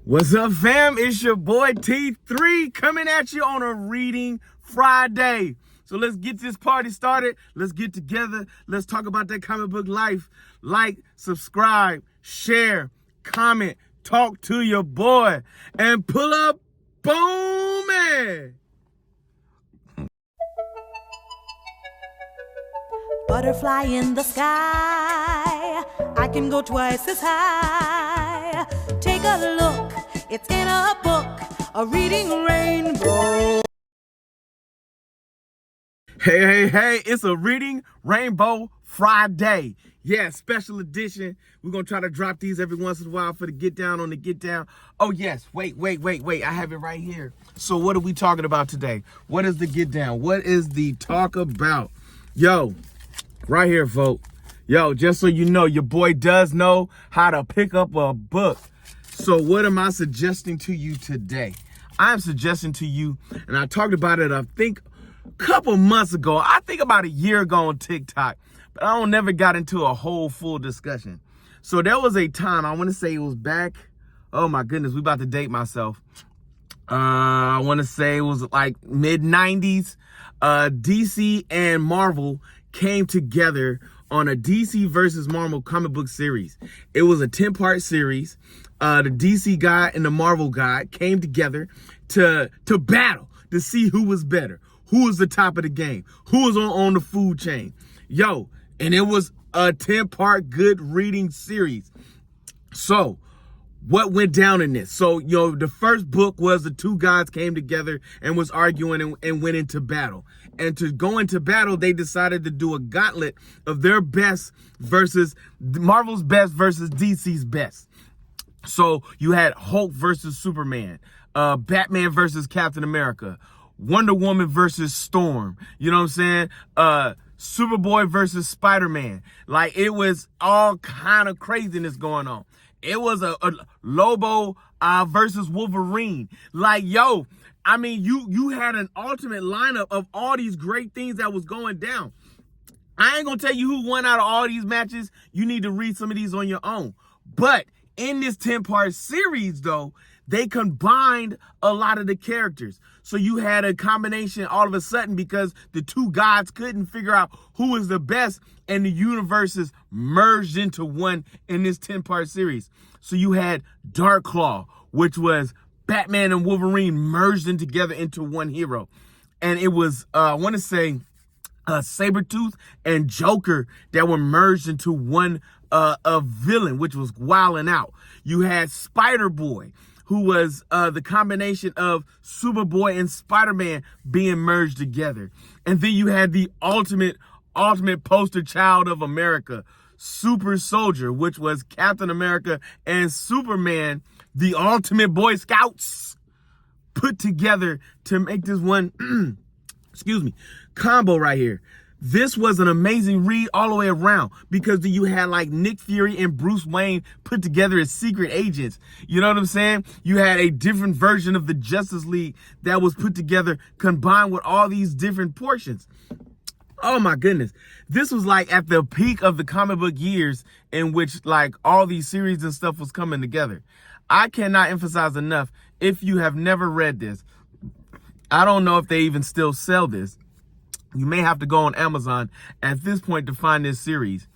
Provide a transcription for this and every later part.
What's up, fam? It's your boy T3 coming at you on a Reading Friday. So let's get this party started. Let's get together. Let's talk about that comic book life. Like, subscribe, share, comment, talk to your boy, and pull up booming. Butterfly in the sky, I can go twice as high. Take a look, it's in a book, a reading rainbow. Hey, it's a Reading Rainbow Friday. Yeah, special edition. We're going to try to drop these every once in a while for the Get Down on the Get Down. Oh, yes. Wait. I have it right here. So what are we talking about today? What is the Get Down? What is the talk about? Yo, right here, folks. Yo, just so you know, your boy does know how to pick up a book. So what am I suggesting to you today? I'm suggesting to you, and I talked about it, I think, a couple months ago. I think about a year ago on TikTok, but I never got into a whole full discussion. So there was a time, I want to say it was back, oh my goodness, we about to date myself. I want to say it was like mid-90s. DC and Marvel came together on a DC versus Marvel comic book series. It was a 10-part series. The DC guy and the Marvel guy came together to battle, to see who was better, who was the top of the game, who was on the food chain. Yo, and it was a 10-part good reading series. So what went down in this? So, the first book was the two guys came together and was arguing and went into battle. And to go into battle, they decided to do a gauntlet of their best versus Marvel's best versus DC's best. So you had Hulk versus Superman, Batman versus Captain America, Wonder Woman versus Storm. You know what I'm saying? Superboy versus Spider-Man. Like, it was all kind of craziness going on. It was a Lobo versus Wolverine. Like, yo, I mean, you had an ultimate lineup of all these great things that was going down. I ain't gonna tell you who won out of all these matches. You need to read some of these on your own. But in this 10-part series, though, they combined a lot of the characters. So you had a combination all of a sudden because the two gods couldn't figure out who was the best, and the universes merged into one in this 10-part series. So you had Darkclaw, which was Batman and Wolverine merged in together into one hero. And it was, I want to say, Sabretooth and Joker that were merged into one a villain, which was Wildin' Out. You had Spider-Boy, who was the combination of Superboy and Spider-Man being merged together. And then you had the ultimate poster child of America, Super Soldier, which was Captain America and Superman, the ultimate Boy Scouts, put together to make this one, combo right here. This was an amazing read all the way around because you had like Nick Fury and Bruce Wayne put together as secret agents. You know what I'm saying? You had a different version of the Justice League that was put together, combined with all these different portions. Oh my goodness. This was like at the peak of the comic book years in which like all these series and stuff was coming together. I cannot emphasize enough, if you have never read this, I don't know if they even still sell this. You may have to go on Amazon at this point to find this series.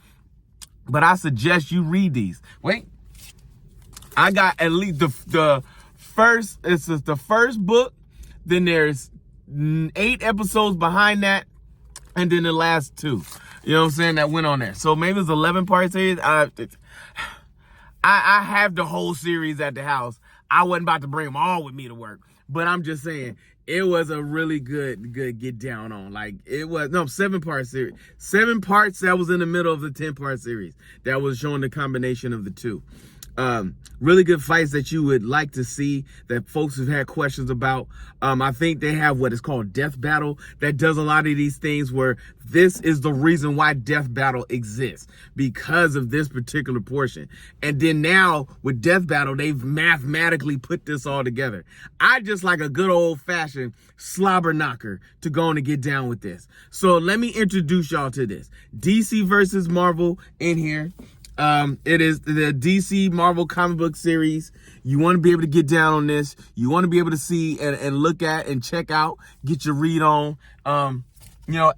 But I suggest you read these. Wait. I got at least the first, it's the first book. Then there's 8 episodes behind that. And then the last 2. You know what I'm saying? That went on there. So maybe it's 11-part series. I have the whole series at the house. I wasn't about to bring them all with me to work. But I'm just saying, it was a really good get down on. Like, it was, 7-part series. 7 parts that was in the middle of the 10-part series. That was showing the combination of the two. Really good fights that you would like to see, that folks have had questions about. I think they have what is called Death Battle that does a lot of these things where this is the reason why Death Battle exists, because of this particular portion. And then now with Death Battle, they've mathematically put this all together. I just like a good old fashioned slobber knocker to go on and get down with this. So let me introduce y'all to this. DC versus Marvel in here. It is the DC Marvel comic book series. You want to be able to get down on this. You want to be able to see and look at and check out, get your read on.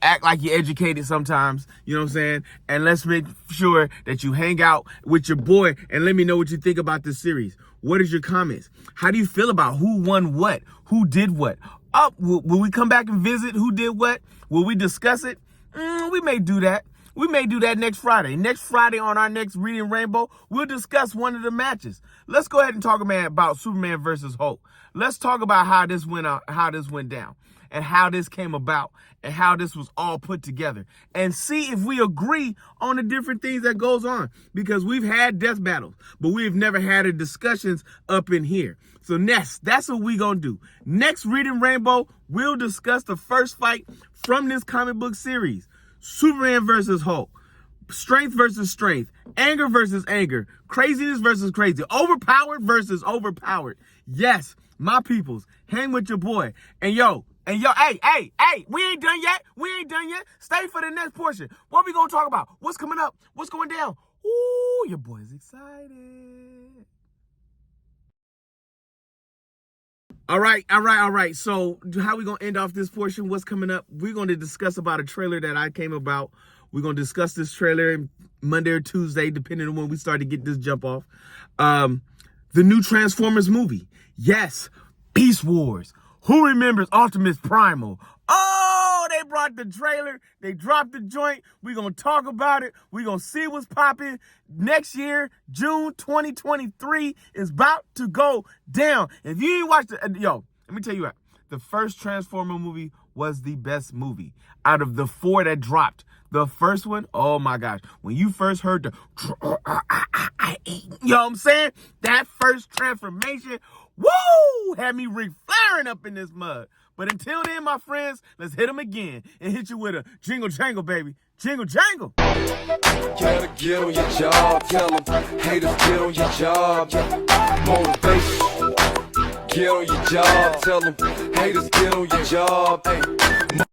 Act like you're educated sometimes, you know what I'm saying? And let's make sure that you hang out with your boy and let me know what you think about this series. What is your comments? How do you feel about who won what? Who did what? Will we come back and visit who did what? Will we discuss it? We may do that. We may do that next Friday. Next Friday on our next Reading Rainbow, we'll discuss one of the matches. Let's go ahead and talk about Superman versus Hulk. Let's talk about how this went down, and how this came about, and how this was all put together, and see if we agree on the different things that goes on. Because we've had death battles, but we've never had a discussions up in here. So that's what we gonna do. Next Reading Rainbow, we'll discuss the first fight from this comic book series. Superman versus Hulk. Strength versus strength. Anger versus anger. Craziness versus crazy. Overpowered versus overpowered. Yes, my peoples, hang with your boy. And yo, hey, we ain't done yet. Stay for the next portion. What we gonna talk about? What's coming up? What's going down? Ooh, your boy's excited. All right. So how we gonna end off this portion? What's coming up? We're gonna discuss about a trailer that I came about. We're gonna discuss this trailer Monday or Tuesday, depending on when we start to get this jump off. The new Transformers movie. Yes, Beast Wars. Who remembers Optimus Primal? Oh, they brought the trailer. They dropped the joint. We're going to talk about it. We're going to see what's popping. Next year, June 2023 is about to go down. If you ain't watched it, let me tell you what. The first Transformer movie was the best movie out of the 4 that dropped. The first one, oh my gosh. When you first heard the, you know what I'm saying? That first transformation, woo, had me flaring up in this mud. But until then, my friends, let's hit them again and hit you with a jingle jangle, baby. Jingle jangle. Gotta get on your job, tell them haters get on your job. Motivation. Get on your job, tell them haters get on your job. Hey.